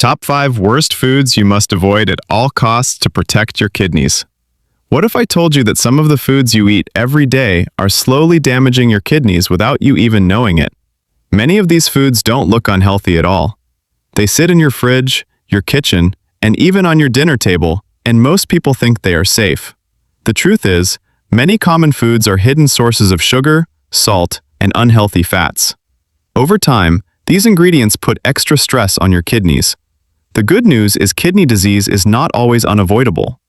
Top 5 worst foods you must avoid at all costs to protect your kidneys. What if I told you that some of the foods you eat every day are slowly damaging your kidneys without you even knowing it? Many of these foods don't look unhealthy at all. They sit in your fridge, your kitchen, and even on your dinner table, and most people think they are safe. The truth is, many common foods are hidden sources of sugar, salt, and unhealthy fats. Over time, these ingredients put extra stress on your kidneys. The good news is kidney disease is not always unavoidable.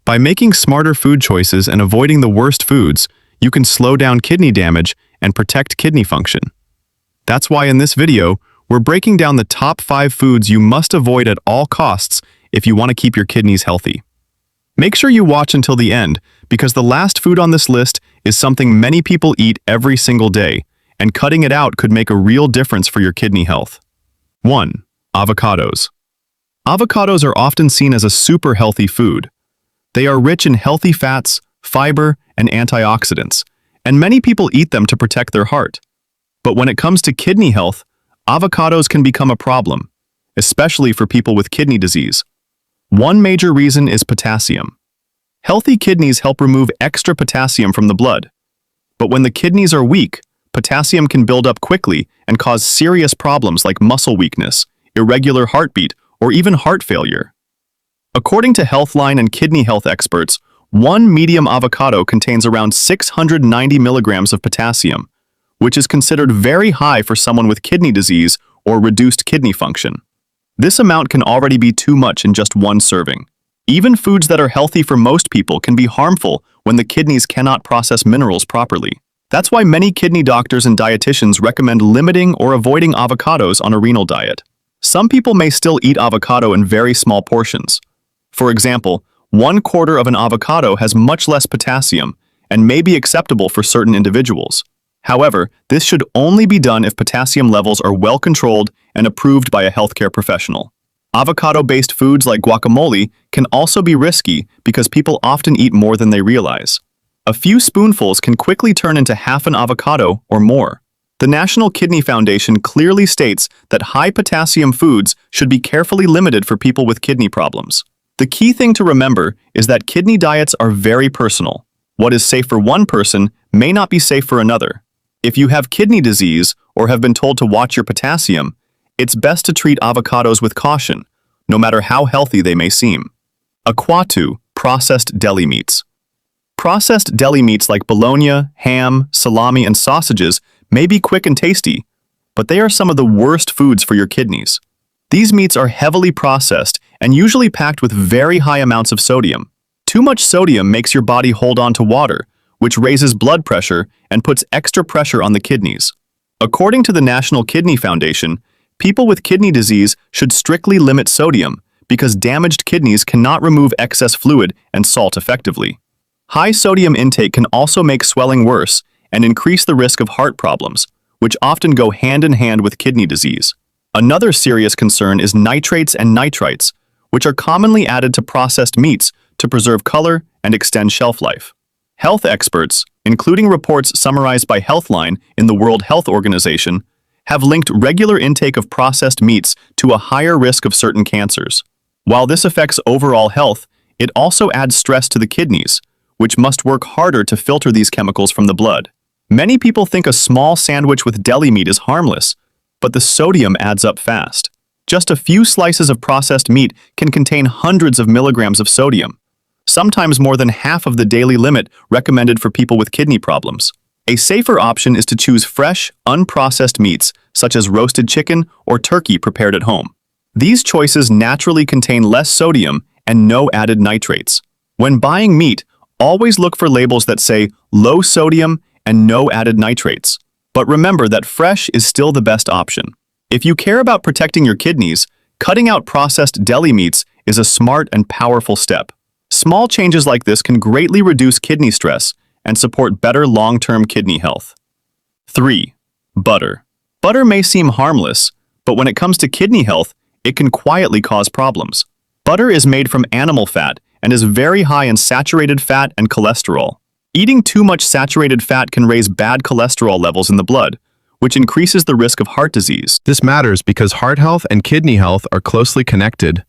By making smarter food choices and avoiding the worst foods, you can slow down kidney damage and protect kidney function. That's why in this video, we're breaking down the top 5 foods you must avoid at all costs if you want to keep your kidneys healthy. Make sure you watch until the end, because the last food on this list is something many people eat every single day, and cutting it out could make a real difference for your kidney health. 1. Avocados. Avocados are often seen as a super healthy food. They are rich in healthy fats, fiber, and antioxidants, and many people eat them to protect their heart. But when it comes to kidney health, avocados can become a problem, especially for people with kidney disease. One major reason is potassium. Healthy kidneys help remove extra potassium from the blood. But when the kidneys are weak, potassium can build up quickly and cause serious problems like muscle weakness, irregular heartbeat, or even heart failure. According to Healthline and kidney health experts, one medium avocado contains around 690 milligrams of potassium, which is considered very high for someone with kidney disease or reduced kidney function. This amount can already be too much in just one serving. Even foods that are healthy for most people can be harmful when the kidneys cannot process minerals properly. That's why many kidney doctors and dietitians recommend limiting or avoiding avocados on a renal diet. Some people may still eat avocado in very small portions. For example, 1/4 of an avocado has much less potassium and may be acceptable for certain individuals. However, this should only be done if potassium levels are well controlled and approved by a healthcare professional. Avocado-based foods like guacamole can also be risky because people often eat more than they realize. A few spoonfuls can quickly turn into half an avocado or more. The National Kidney Foundation clearly states that high potassium foods should be carefully limited for people with kidney problems. The key thing to remember is that kidney diets are very personal. What is safe for one person may not be safe for another. If you have kidney disease or have been told to watch your potassium, it's best to treat avocados with caution, no matter how healthy they may seem. Avocados, processed deli meats. Processed deli meats like bologna, ham, salami, and sausages may be quick and tasty, but they are some of the worst foods for your kidneys. These meats are heavily processed and usually packed with very high amounts of sodium. Too much sodium makes your body hold on to water, which raises blood pressure and puts extra pressure on the kidneys. According to the National Kidney Foundation, people with kidney disease should strictly limit sodium because damaged kidneys cannot remove excess fluid and salt effectively. High sodium intake can also make swelling worse and increase the risk of heart problems, which often go hand in hand with kidney disease. Another serious concern is nitrates and nitrites, which are commonly added to processed meats to preserve color and extend shelf life. Health experts, including reports summarized by Healthline in the World Health Organization, have linked regular intake of processed meats to a higher risk of certain cancers. While this affects overall health, it also adds stress to the kidneys, which must work harder to filter these chemicals from the blood. Many people think a small sandwich with deli meat is harmless, but the sodium adds up fast. Just a few slices of processed meat can contain hundreds of milligrams of sodium, sometimes more than half of the daily limit recommended for people with kidney problems. A safer option is to choose fresh, unprocessed meats, such as roasted chicken or turkey prepared at home. These choices naturally contain less sodium and no added nitrates. When buying meat, always look for labels that say low sodium and no added nitrates. But remember that fresh is still the best option. If you care about protecting your kidneys, cutting out processed deli meats is a smart and powerful step. Small changes like this can greatly reduce kidney stress and support better long-term kidney health. 3. Butter. Butter may seem harmless, but when it comes to kidney health, it can quietly cause problems. Butter is made from animal fat and is very high in saturated fat and cholesterol. Eating too much saturated fat can raise bad cholesterol levels in the blood, which increases the risk of heart disease. This matters because heart health and kidney health are closely connected.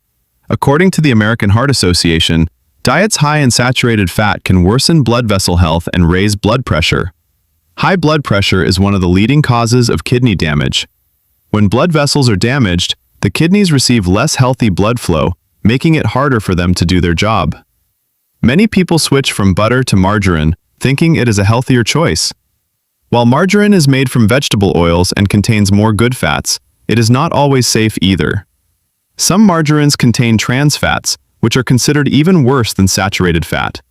According to the American Heart Association, diets high in saturated fat can worsen blood vessel health and raise blood pressure. High blood pressure is one of the leading causes of kidney damage. When blood vessels are damaged, the kidneys receive less healthy blood flow, making it harder for them to do their job. Many people switch from butter to margarine, thinking it is a healthier choice. While margarine is made from vegetable oils and contains more good fats, it is not always safe either. Some margarines contain trans fats, which are considered even worse than saturated fat.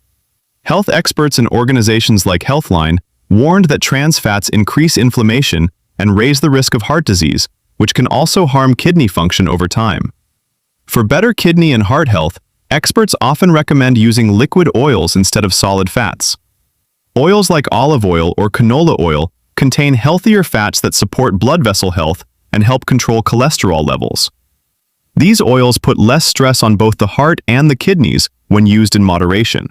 Health experts and organizations like Healthline warned that trans fats increase inflammation and raise the risk of heart disease, which can also harm kidney function over time. For better kidney and heart health, experts often recommend using liquid oils instead of solid fats. Oils like olive oil or canola oil contain healthier fats that support blood vessel health and help control cholesterol levels. These oils put less stress on both the heart and the kidneys when used in moderation.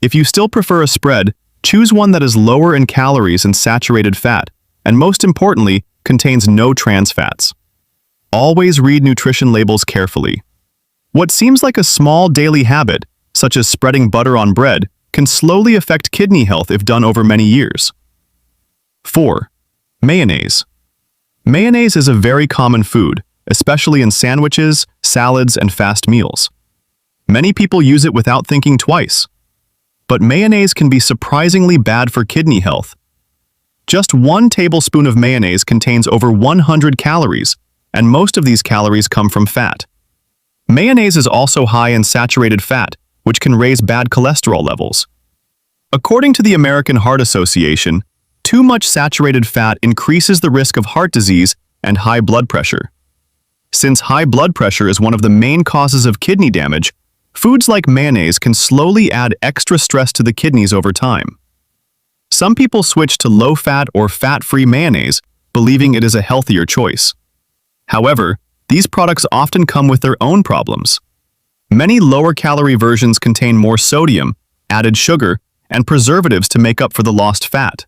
If you still prefer a spread, choose one that is lower in calories and saturated fat, and most importantly, contains no trans fats. Always read nutrition labels carefully. What seems like a small daily habit, such as spreading butter on bread, can slowly affect kidney health if done over many years. 4. Mayonnaise. Mayonnaise is a very common food, especially in sandwiches, salads, and fast meals. Many people use it without thinking twice. But mayonnaise can be surprisingly bad for kidney health. Just 1 tablespoon of mayonnaise contains over 100 calories, and most of these calories come from fat. Mayonnaise is also high in saturated fat, which can raise bad cholesterol levels. According to the American Heart Association, too much saturated fat increases the risk of heart disease and high blood pressure. Since high blood pressure is one of the main causes of kidney damage, foods like mayonnaise can slowly add extra stress to the kidneys over time. Some people switch to low-fat or fat-free mayonnaise, believing it is a healthier choice. However, these products often come with their own problems. Many lower-calorie versions contain more sodium, added sugar, and preservatives to make up for the lost fat.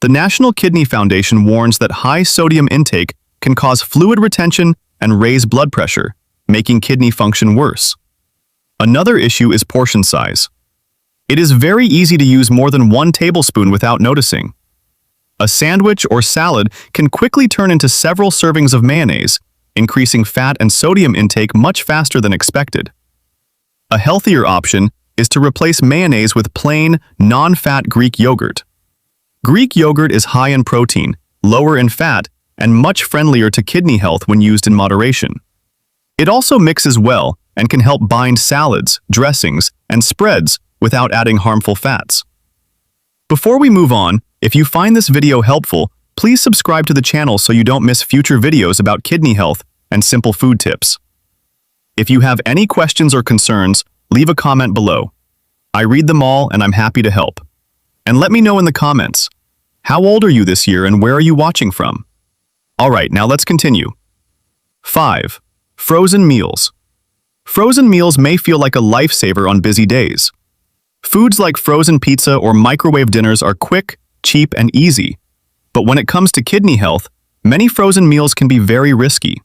The National Kidney Foundation warns that high sodium intake can cause fluid retention and raise blood pressure, making kidney function worse. Another issue is portion size. It is very easy to use more than 1 tablespoon without noticing. A sandwich or salad can quickly turn into several servings of mayonnaise, increasing fat and sodium intake much faster than expected. A healthier option is to replace mayonnaise with plain, non-fat Greek yogurt. Greek yogurt is high in protein, lower in fat, and much friendlier to kidney health when used in moderation. It also mixes well and can help bind salads, dressings, and spreads without adding harmful fats. Before we move on, if you find this video helpful, please subscribe to the channel so you don't miss future videos about kidney health and simple food tips. If you have any questions or concerns, leave a comment below. I read them all and I'm happy to help. And let me know in the comments, how old are you this year and where are you watching from? Alright, now let's continue. 5. Frozen meals. Frozen meals may feel like a lifesaver on busy days. Foods like frozen pizza or microwave dinners are quick, cheap, and easy. But when it comes to kidney health, many frozen meals can be very risky.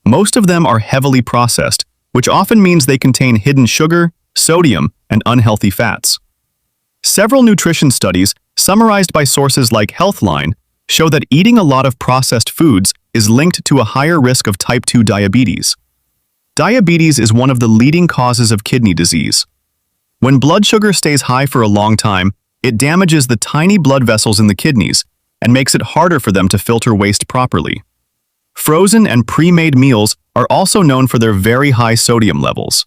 Most of them are heavily processed, which often means they contain hidden sugar, sodium, and unhealthy fats. Several nutrition studies, summarized by sources like Healthline, show that eating a lot of processed foods is linked to a higher risk of type 2 diabetes. Diabetes is one of the leading causes of kidney disease. When blood sugar stays high for a long time, it damages the tiny blood vessels in the kidneys and makes it harder for them to filter waste properly. Frozen and pre-made meals are also known for their very high sodium levels.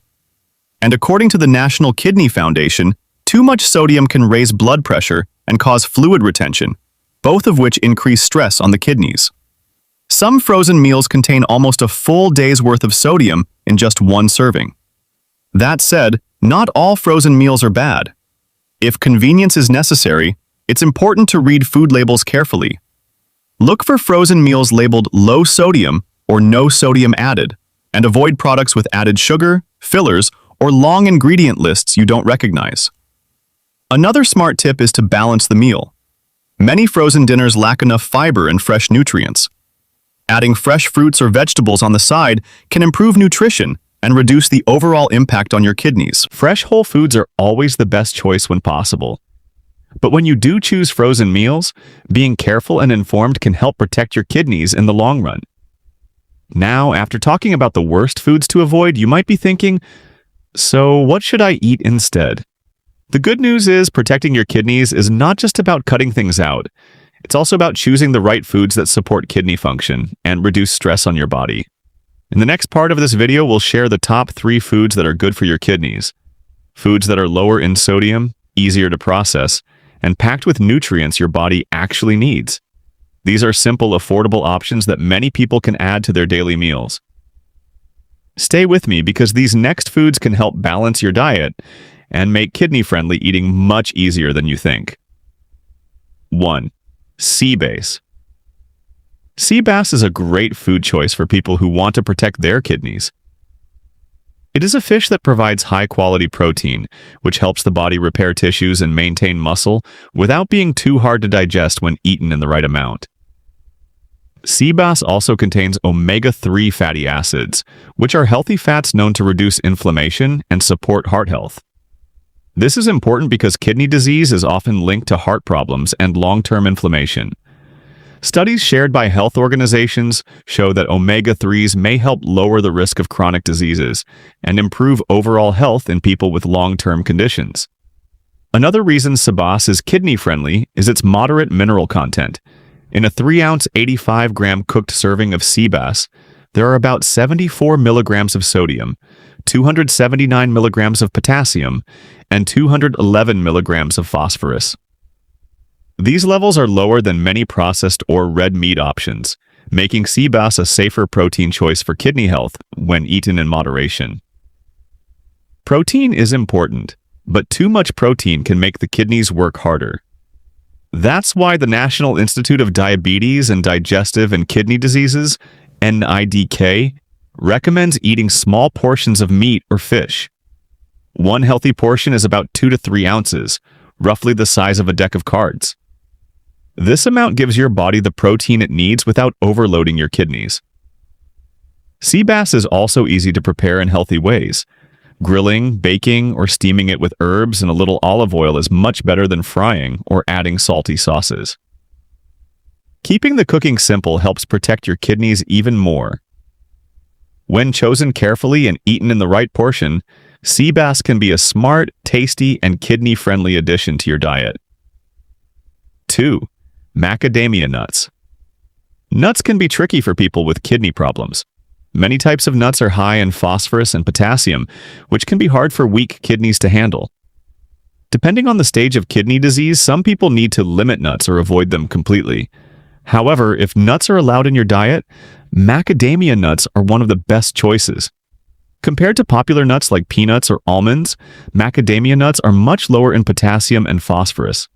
And according to the National Kidney Foundation, too much sodium can raise blood pressure and cause fluid retention, both of which increase stress on the kidneys. Some frozen meals contain almost a full day's worth of sodium in just 1 serving. That said, not all frozen meals are bad. If convenience is necessary, it's important to read food labels carefully. Look for frozen meals labeled low sodium or no sodium added, and avoid products with added sugar, fillers, or long ingredient lists you don't recognize. Another smart tip is to balance the meal. Many frozen dinners lack enough fiber and fresh nutrients. Adding fresh fruits or vegetables on the side can improve nutrition and reduce the overall impact on your kidneys. Fresh whole foods are always the best choice when possible. But when you do choose frozen meals, being careful and informed can help protect your kidneys in the long run. Now, after talking about the worst foods to avoid, you might be thinking, so what should I eat instead? The good news is protecting your kidneys is not just about cutting things out. It's also about choosing the right foods that support kidney function and reduce stress on your body. In the next part of this video, we'll share the top 3 foods that are good for your kidneys. Foods that are lower in sodium, easier to process, and packed with nutrients your body actually needs. These are simple, affordable options that many people can add to their daily meals. Stay with me because these next foods can help balance your diet and make kidney-friendly eating much easier than you think. 1. Sea bass. Sea bass is a great food choice for people who want to protect their kidneys. It is a fish that provides high-quality protein, which helps the body repair tissues and maintain muscle without being too hard to digest when eaten in the right amount. Sea bass also contains omega-3 fatty acids, which are healthy fats known to reduce inflammation and support heart health. This is important because kidney disease is often linked to heart problems and long-term inflammation. Studies shared by health organizations show that omega-3s may help lower the risk of chronic diseases and improve overall health in people with long-term conditions. Another reason sea bass is kidney-friendly is its moderate mineral content. In a 3-ounce, 85-gram cooked serving of sea bass, there are about 74 milligrams of sodium, 279 milligrams of potassium, and 211 milligrams of phosphorus. These levels are lower than many processed or red meat options, making sea bass a safer protein choice for kidney health when eaten in moderation. Protein is important, but too much protein can make the kidneys work harder. That's why the National Institute of Diabetes and Digestive and Kidney Diseases, NIDK, recommends eating small portions of meat or fish. One healthy portion is about 2 to 3 ounces, roughly the size of a deck of cards. This amount gives your body the protein it needs without overloading your kidneys. Sea bass is also easy to prepare in healthy ways. Grilling, baking, or steaming it with herbs and a little olive oil is much better than frying or adding salty sauces. Keeping the cooking simple helps protect your kidneys even more. When chosen carefully and eaten in the right portion, sea bass can be a smart, tasty, and kidney-friendly addition to your diet. 2. Macadamia nuts. Nuts can be tricky for people with kidney problems. Many types of nuts are high in phosphorus and potassium, which can be hard for weak kidneys to handle. Depending on the stage of kidney disease, some people need to limit nuts or avoid them completely. However, if nuts are allowed in your diet, macadamia nuts are one of the best choices. Compared to popular nuts like peanuts or almonds, macadamia nuts are much lower in potassium and phosphorus.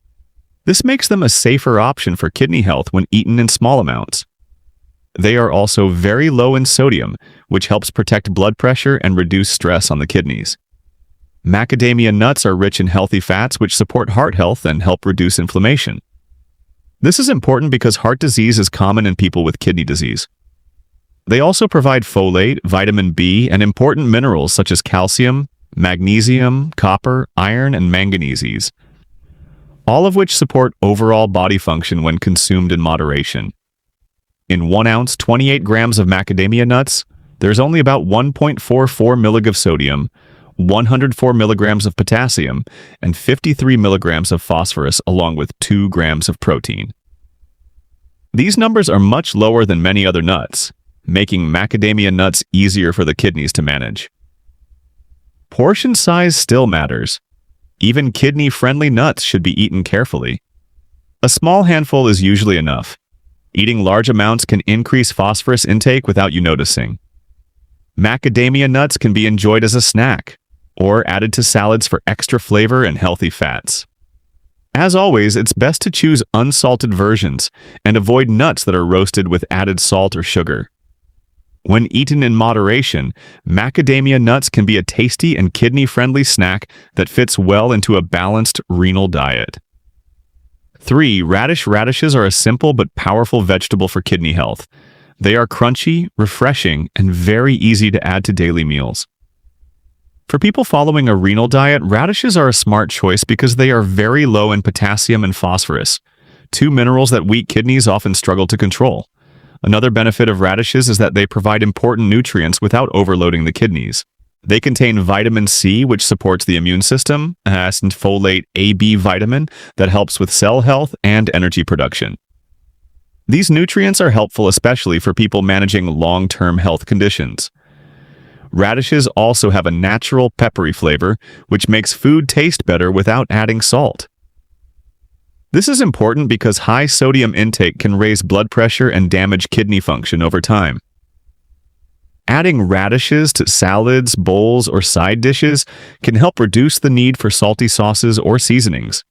This makes them a safer option for kidney health when eaten in small amounts. They are also very low in sodium, which helps protect blood pressure and reduce stress on the kidneys. Macadamia nuts are rich in healthy fats which support heart health and help reduce inflammation. This is important because heart disease is common in people with kidney disease. They also provide folate, vitamin B, and important minerals such as calcium, magnesium, copper, iron, and manganese, all of which support overall body function when consumed in moderation. In 1 ounce, 28 grams of macadamia nuts, there's only about 1.44 mg of sodium, 104 milligrams of potassium, and 53 milligrams of phosphorus, along with 2 grams of protein. These numbers are much lower than many other nuts, making macadamia nuts easier for the kidneys to manage. Portion size still matters. Even kidney-friendly nuts should be eaten carefully. A small handful is usually enough. Eating large amounts can increase phosphorus intake without you noticing. Macadamia nuts can be enjoyed as a snack, or added to salads for extra flavor and healthy fats. As always, it's best to choose unsalted versions and avoid nuts that are roasted with added salt or sugar. When eaten in moderation, macadamia nuts can be a tasty and kidney-friendly snack that fits well into a balanced renal diet. 3. Radishes are a simple but powerful vegetable for kidney health. They are crunchy, refreshing, and very easy to add to daily meals. For people following a renal diet, radishes are a smart choice because they are very low in potassium and phosphorus, two minerals that weak kidneys often struggle to control. Another benefit of radishes is that they provide important nutrients without overloading the kidneys. They contain vitamin C, which supports the immune system, and folate AB vitamin that helps with cell health and energy production. These nutrients are helpful especially for people managing long-term health conditions. Radishes also have a natural peppery flavor, which makes food taste better without adding salt. This is important because high sodium intake can raise blood pressure and damage kidney function over time. Adding radishes to salads, bowls, or side dishes can help reduce the need for salty sauces or seasonings.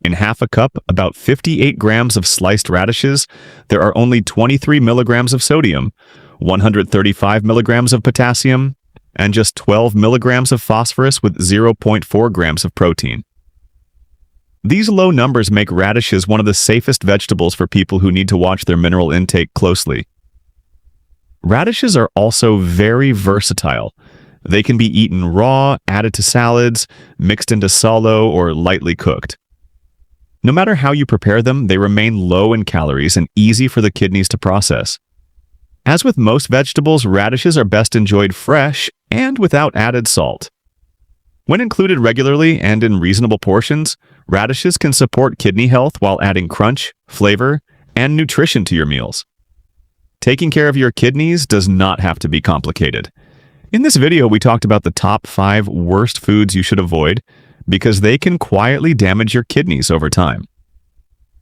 In half a cup, about 58 grams of sliced radishes, there are only 23 milligrams of sodium, 135 milligrams of potassium, and just 12 milligrams of phosphorus with 0.4 grams of protein. These low numbers make radishes one of the safest vegetables for people who need to watch their mineral intake closely. Radishes are also very versatile. They can be eaten raw, added to salads, mixed into solo, or lightly cooked. No matter how you prepare them, they remain low in calories and easy for the kidneys to process. As with most vegetables, radishes are best enjoyed fresh and without added salt. When included regularly and in reasonable portions, radishes can support kidney health while adding crunch, flavor, and nutrition to your meals. Taking care of your kidneys does not have to be complicated. In this video, we talked about the top 5 worst foods you should avoid because they can quietly damage your kidneys over time.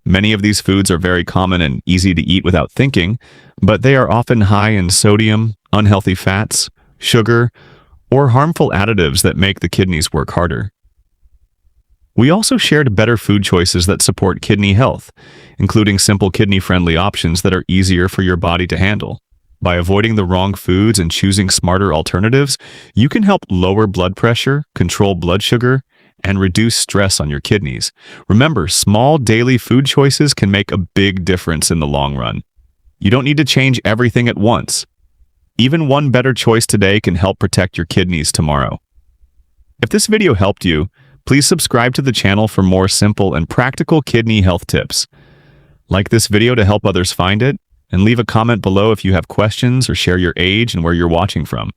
Many of these foods are very common and easy to eat without thinking, but they are often high in sodium, unhealthy fats, sugar, or harmful additives that make the kidneys work harder. We also shared better food choices that support kidney health, including simple kidney-friendly options that are easier for your body to handle. By avoiding the wrong foods and choosing smarter alternatives, you can help lower blood pressure, control blood sugar, and reduce stress on your kidneys. Remember, small daily food choices can make a big difference in the long run. You don't need to change everything at once. Even one better choice today can help protect your kidneys tomorrow. If this video helped you, please subscribe to the channel for more simple and practical kidney health tips. Like this video to help others find it, and leave a comment below if you have questions or share your age and where you're watching from.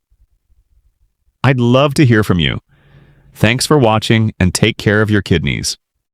I'd love to hear from you. Thanks for watching and take care of your kidneys.